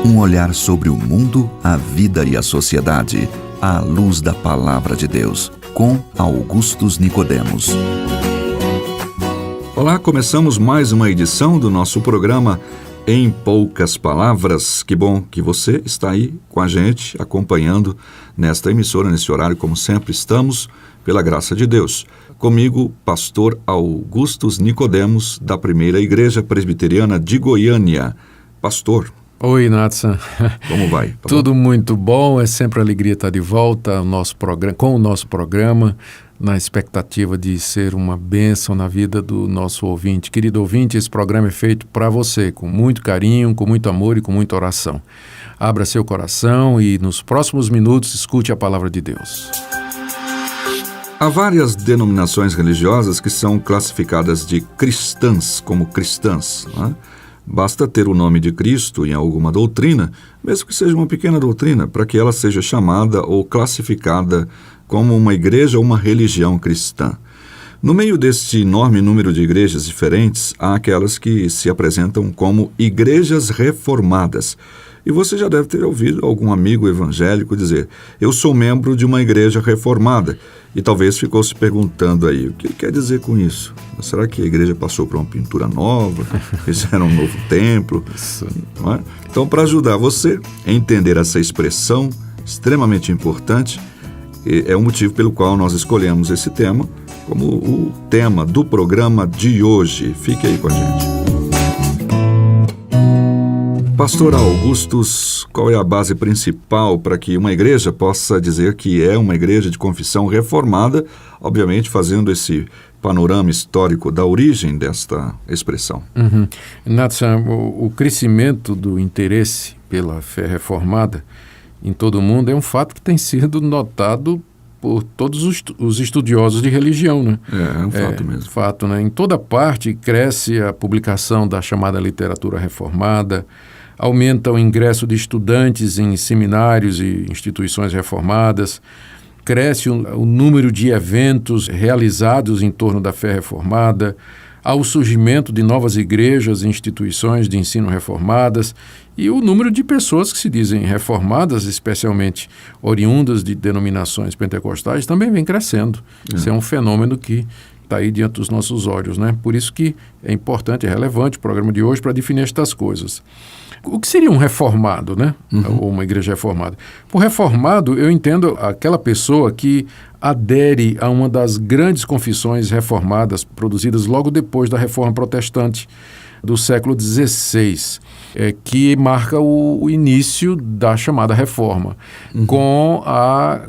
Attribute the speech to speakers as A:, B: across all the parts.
A: Um olhar sobre o mundo, a vida e a sociedade, à luz da Palavra de Deus, com Augustus Nicodemos.
B: Olá, começamos mais uma edição do nosso programa Em Poucas Palavras. Que bom que você está aí com a gente, acompanhando nesta emissora, nesse horário, como sempre estamos, pela graça de Deus. Comigo, pastor Augustus Nicodemos, da Primeira Igreja Presbiteriana de Goiânia. Pastor.
C: Oi, Nathan.
B: Como vai? Tá
C: Tudo
B: bom?
C: muito bom, é sempre alegria estar de volta com o nosso programa, na expectativa de ser uma bênção na vida do nosso ouvinte. Querido ouvinte, esse programa é feito para você, com muito carinho, com muito amor e com muita oração. Abra seu coração e nos próximos minutos escute a palavra de Deus.
B: Há várias denominações religiosas que são classificadas de cristãs, como cristãs, né? Basta ter o nome de Cristo em alguma doutrina, mesmo que seja uma pequena doutrina, para que ela seja chamada ou classificada como uma igreja ou uma religião cristã. No meio deste enorme número de igrejas diferentes, há aquelas que se apresentam como igrejas reformadas. E você já deve ter ouvido algum amigo evangélico dizer: eu sou membro de uma igreja reformada. E talvez ficou se perguntando aí, o que ele quer dizer com isso? Será que a igreja passou por uma pintura nova? Fizeram um novo templo? Não é? Então, para ajudar você a entender essa expressão extremamente importante, é o motivo pelo qual nós escolhemos esse tema como o tema do programa de hoje. Fique aí com a gente. Pastor Augustus, qual é a base principal para que uma igreja possa dizer que é uma igreja de confissão reformada, obviamente fazendo esse panorama histórico da origem desta expressão?
C: Nathan, o crescimento do interesse pela fé reformada em todo o mundo é um fato que tem sido notado por todos os estudiosos de religião, né?
B: É um fato mesmo.
C: Fato, né? Em toda parte cresce a publicação da chamada literatura reformada, aumenta o ingresso de estudantes em seminários e instituições reformadas, cresce o número de eventos realizados em torno da fé reformada, há o surgimento de novas igrejas e instituições de ensino reformadas e o número de pessoas que se dizem reformadas, especialmente oriundas de denominações pentecostais, também vem crescendo. Isso é um fenômeno que está aí diante dos nossos olhos, né? Por isso que é importante, é relevante o programa de hoje para definir estas coisas. O que seria um reformado, né? Ou uma igreja reformada? Por reformado, eu entendo aquela pessoa que adere a uma das grandes confissões reformadas produzidas logo depois da Reforma Protestante do século XVI, que marca o início da chamada Reforma, com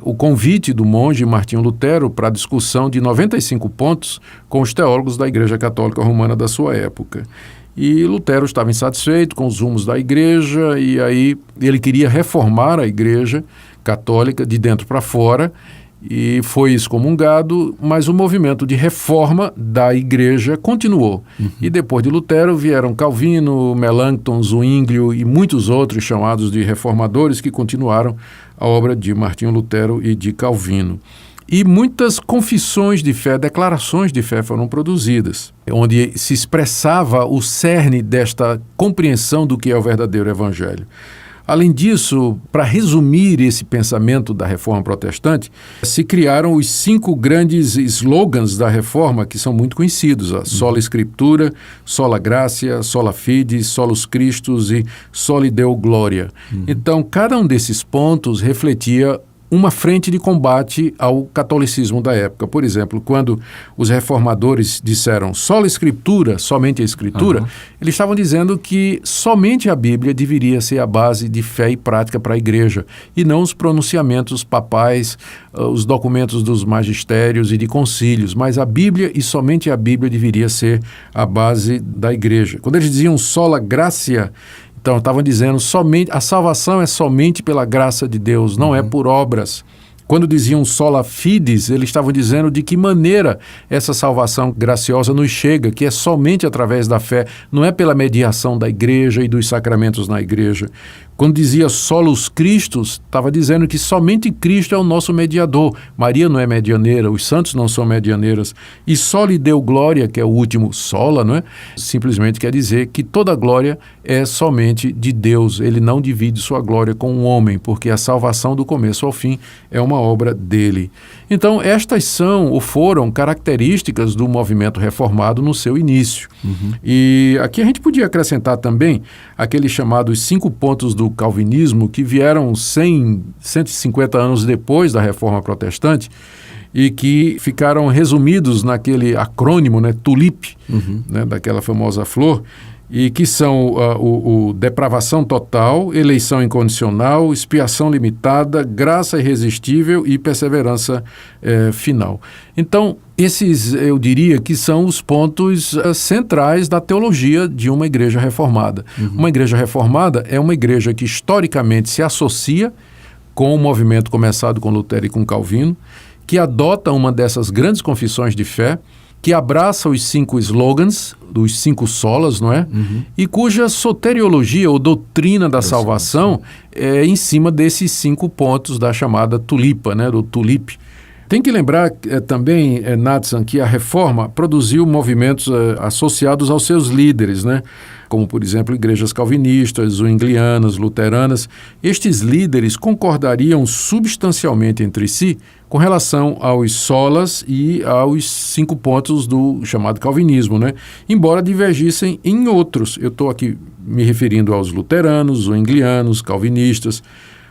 C: o convite do monge Martinho Lutero para a discussão de 95 pontos com os teólogos da Igreja Católica Romana da sua época. E Lutero estava insatisfeito com os rumos da igreja e aí ele queria reformar a igreja católica de dentro para fora e foi excomungado, mas o movimento de reforma da igreja continuou. E depois de Lutero vieram Calvino, Melanchthon, Zwinglio e muitos outros chamados de reformadores que continuaram a obra de Martinho Lutero e de Calvino. E muitas confissões de fé, declarações de fé foram produzidas, onde se expressava o cerne desta compreensão do que é o verdadeiro evangelho. Além disso, para resumir esse pensamento da Reforma Protestante, se criaram os 5 grandes slogans da Reforma, que são muito conhecidos: a Sola Scriptura, Sola Gratia, Sola Fide, Solus Christus e Soli Deo Gloria. Então, cada um desses pontos refletia uma frente de combate ao catolicismo da época. Por exemplo, quando os reformadores disseram sola Scriptura, somente a Escritura, eles estavam dizendo que somente a Bíblia deveria ser a base de fé e prática para a igreja, e não os pronunciamentos papais, os documentos dos magistérios e de concílios, mas a Bíblia e somente a Bíblia deveria ser a base da igreja. Quando eles diziam sola gratia, então estavam dizendo somente a salvação é somente pela graça de Deus, não é por obras. Quando diziam sola fides, eles estavam dizendo de que maneira essa salvação graciosa nos chega, que é somente através da fé, não é pela mediação da igreja e dos sacramentos na igreja. Quando dizia solus Christus, estava dizendo que somente Cristo é o nosso mediador. Maria não é medianeira, os santos não são medianeiras. E soli deu glória, que é o último sola, não é? Simplesmente quer dizer que toda glória é somente de Deus. Ele não divide sua glória com o homem, porque a salvação do começo ao fim é uma obra dele. Então, estas são ou foram características do movimento reformado no seu início. E aqui a gente podia acrescentar também aqueles chamados 5 pontos do calvinismo que vieram 150 anos depois da Reforma Protestante e que ficaram resumidos naquele acrônimo, né, TULIP, daquela famosa flor, e que são o depravação total, eleição incondicional, expiação limitada, graça irresistível e perseverança final. Então, esses eu diria que são os pontos centrais da teologia de uma igreja reformada. Uma igreja reformada é uma igreja que historicamente se associa com o movimento começado com Lutero e com Calvino, que adota uma dessas grandes confissões de fé, que abraça os 5 slogans, os 5 solas, não é? E cuja soteriologia ou doutrina da salvação é em cima desses 5 pontos da chamada tulipa, né? Do tulip. Tem que lembrar também, Natsan, que a Reforma produziu movimentos associados aos seus líderes, né? Como, por exemplo, igrejas calvinistas, zwinglianas, luteranas. Estes líderes concordariam substancialmente entre si com relação aos solas e aos 5 pontos do chamado calvinismo, né? Embora divergissem em outros. Eu estou aqui me referindo aos luteranos, zwinglianos, calvinistas.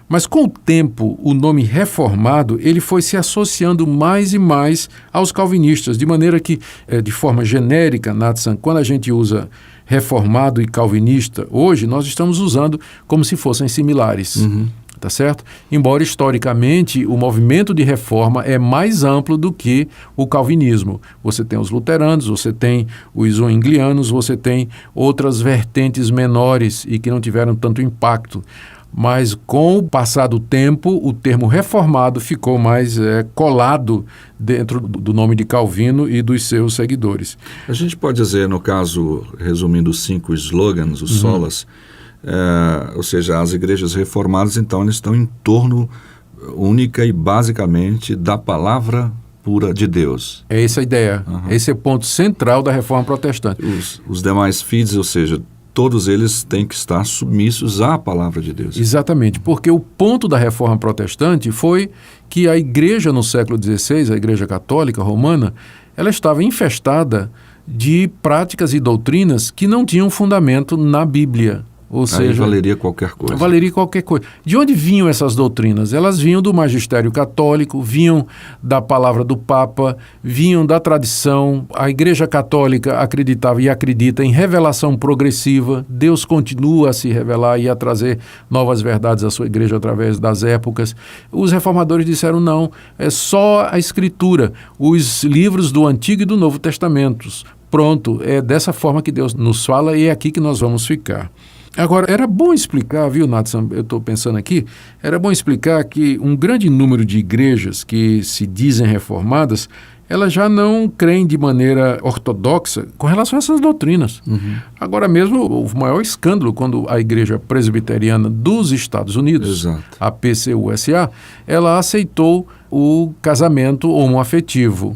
C: Mas com o tempo, o nome reformado ele foi se associando mais e mais aos calvinistas, de maneira que, de forma genérica, Natsan, quando a gente usa reformado e calvinista, hoje nós estamos usando como se fossem similares. Tá certo? Embora historicamente o movimento de reforma é mais amplo do que o calvinismo. Você tem os luteranos, você tem os zwinglianos, você tem outras vertentes menores e que não tiveram tanto impacto. Mas com o passar do tempo, o termo reformado ficou mais colado dentro do nome de Calvino e dos seus seguidores.
B: A gente pode dizer, no caso, resumindo os 5 slogans, os solas, ou seja, as igrejas reformadas, então, eles estão em torno única e basicamente da palavra pura de Deus.
C: É essa a ideia. Esse é o ponto central da Reforma Protestante.
B: Os demais fides, ou seja, todos eles têm que estar submissos à palavra de Deus.
C: Exatamente, porque o ponto da Reforma Protestante foi que a igreja no século XVI, a igreja católica romana, ela estava infestada de práticas e doutrinas que não tinham fundamento na Bíblia. Ou seja,
B: valeria qualquer coisa.
C: Valeria qualquer coisa. De onde vinham essas doutrinas? Elas vinham do magistério católico, vinham da palavra do Papa, vinham da tradição. A Igreja Católica acreditava e acredita em revelação progressiva. Deus continua a se revelar e a trazer novas verdades à sua igreja através das épocas. Os reformadores disseram não, é só a Escritura, os livros do Antigo e do Novo Testamentos. Pronto, é dessa forma que Deus nos fala e é aqui que nós vamos ficar. Agora, era bom explicar, viu, Natsan, eu estou pensando aqui, era bom explicar que um grande número de igrejas que se dizem reformadas, elas já não creem de maneira ortodoxa com relação a essas doutrinas. Agora mesmo, o maior escândalo quando a Igreja Presbiteriana dos Estados Unidos, a PCUSA, ela aceitou o casamento homoafetivo.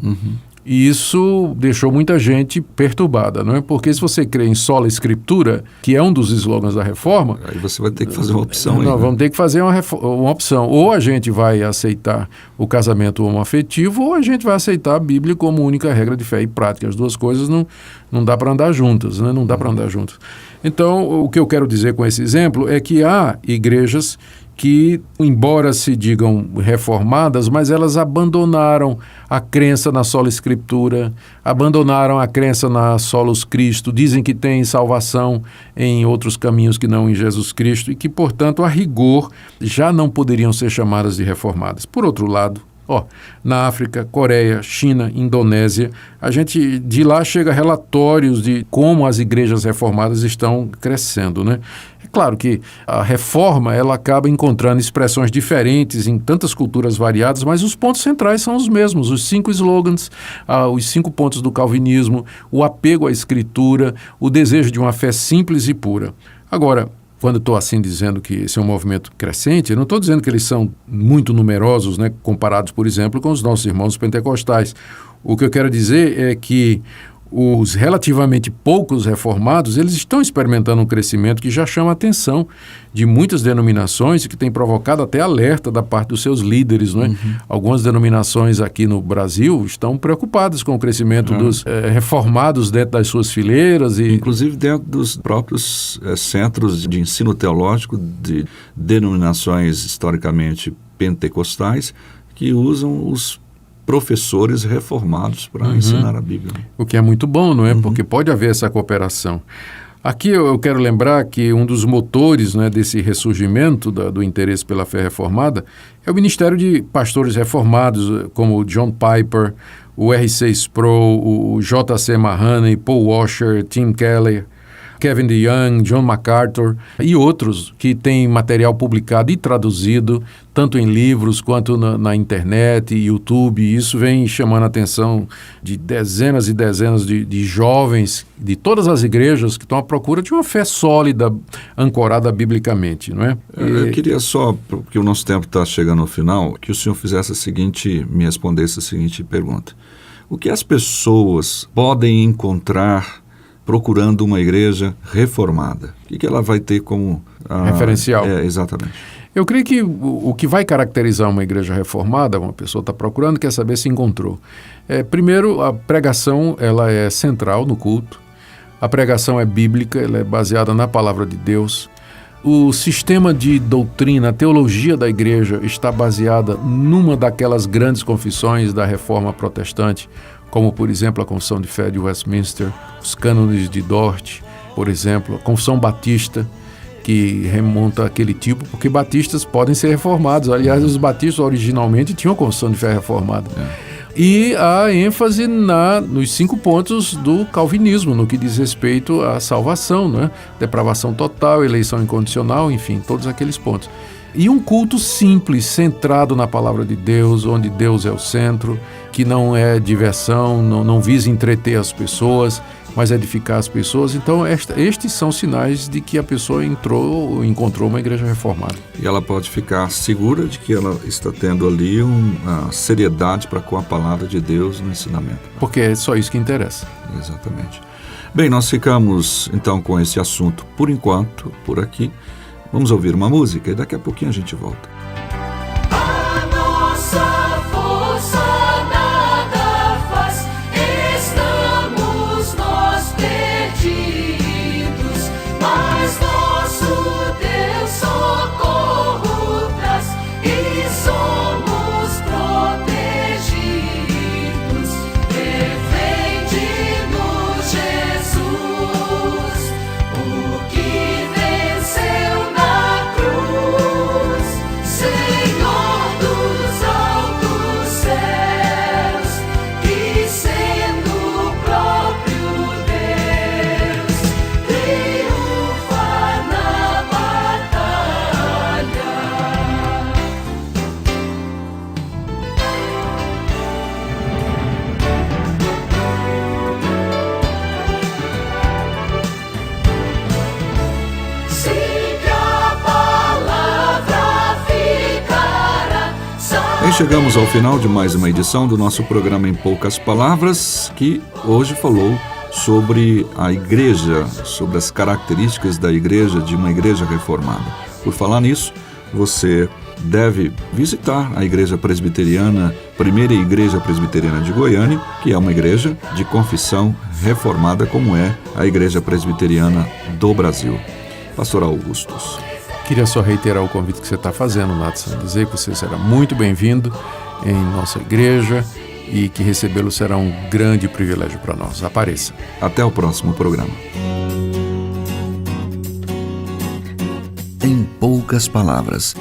C: E isso deixou muita gente perturbada, não é? Porque se você crê em sola escritura, que é um dos slogans da reforma...
B: Aí você vai ter que fazer uma opção.
C: Nós vamos ter que fazer uma opção. Ou a gente vai aceitar o casamento homoafetivo, ou a gente vai aceitar a Bíblia como única regra de fé e prática. As duas coisas não dá para andar juntas, né? Não dá para andar juntas. Então, o que eu quero dizer com esse exemplo é que há igrejas que, embora se digam reformadas, mas elas abandonaram a crença na sola escritura, abandonaram a crença na solos Cristo, dizem que tem salvação em outros caminhos que não em Jesus Cristo e que, portanto, a rigor, já não poderiam ser chamadas de reformadas. Por outro lado, Na África, Coreia, China, Indonésia, de lá chega relatórios de como as igrejas reformadas estão crescendo, né? É claro que a reforma ela acaba encontrando expressões diferentes em tantas culturas variadas, mas os pontos centrais são os mesmos, os 5 slogans, os 5 pontos do calvinismo, o apego à escritura, o desejo de uma fé simples e pura. Agora, quando estou assim dizendo que esse é um movimento crescente, eu não estou dizendo que eles são muito numerosos, né, comparados, por exemplo, com os nossos irmãos pentecostais. O que eu quero dizer é que os relativamente poucos reformados, eles estão experimentando um crescimento que já chama a atenção de muitas denominações e que tem provocado até alerta da parte dos seus líderes, não é? Algumas denominações aqui no Brasil estão preocupadas com o crescimento dos reformados dentro das suas fileiras.
B: Inclusive dentro dos próprios centros de ensino teológico de denominações historicamente pentecostais que usam os professores reformados para ensinar a Bíblia.
C: O que é muito bom, não é? Porque pode haver essa cooperação. Aqui eu quero lembrar que um dos motores, né, desse ressurgimento do interesse pela fé reformada é o ministério de pastores reformados, como o John Piper, o R.C. Sproul, o J.C. Mahoney, Paul Washer, Tim Keller, Kevin DeYoung, John MacArthur e outros que têm material publicado e traduzido, tanto em livros quanto na internet, YouTube. Isso vem chamando a atenção de dezenas e dezenas de jovens de todas as igrejas que estão à procura de uma fé sólida, ancorada biblicamente, não é?
B: Eu queria só, porque o nosso tempo está chegando ao final, que o senhor me respondesse a seguinte pergunta. O que as pessoas podem encontrar procurando uma igreja reformada? O que ela vai ter como
C: referencial?
B: Exatamente.
C: Eu creio que o que vai caracterizar uma igreja reformada, uma pessoa está procurando, quer saber se encontrou. Primeiro, a pregação ela é central no culto. A pregação é bíblica, ela é baseada na palavra de Deus. O sistema de doutrina, a teologia da igreja está baseada numa daquelas grandes confissões da Reforma Protestante, como, por exemplo, a Confissão de Fé de Westminster, os cânones de Dort, por exemplo, a Confissão Batista, que remonta àquele tipo, porque batistas podem ser reformados. Aliás, os batistas originalmente tinham a Confissão de Fé reformada. E a ênfase nos 5 pontos do calvinismo, no que diz respeito à salvação, né? Depravação total, eleição incondicional, enfim, todos aqueles pontos. E um culto simples, centrado na palavra de Deus, onde Deus é o centro, que não é diversão, não visa entreter as pessoas, mas edificar as pessoas. Então, estes são sinais de que a pessoa encontrou uma igreja reformada.
B: E ela pode ficar segura de que ela está tendo ali uma seriedade para com a palavra de Deus no ensinamento.
C: Porque é só isso que interessa.
B: Exatamente. Bem, nós ficamos então com esse assunto por enquanto, por aqui. Vamos ouvir uma música e daqui a pouquinho a gente volta.
D: A nossa força nada faz, estamos nós perdidos, mas nosso Deus socorro traz e somos protegidos. Defende-nos, Jesus, o que venceu na cruz, Senhor dos altos céus, e sendo o próprio Deus, triunfa na batalha. Sim, que a palavra ficará.
B: E chegamos ao final de mais uma edição do nosso programa Em Poucas Palavras, que hoje falou sobre a igreja, sobre as características da igreja, de uma igreja reformada. Por falar nisso, você deve visitar a Igreja Presbiteriana, primeira Igreja Presbiteriana de Goiânia, que é uma igreja de confissão reformada, como é a Igreja Presbiteriana do Brasil. Pastor Augustus.
C: Queria só reiterar o convite que você está fazendo, Natson, dizer que você será muito bem-vindo em nossa igreja e que recebê-lo será um grande privilégio para nós. Apareça.
B: Até o próximo programa.
A: Em poucas palavras,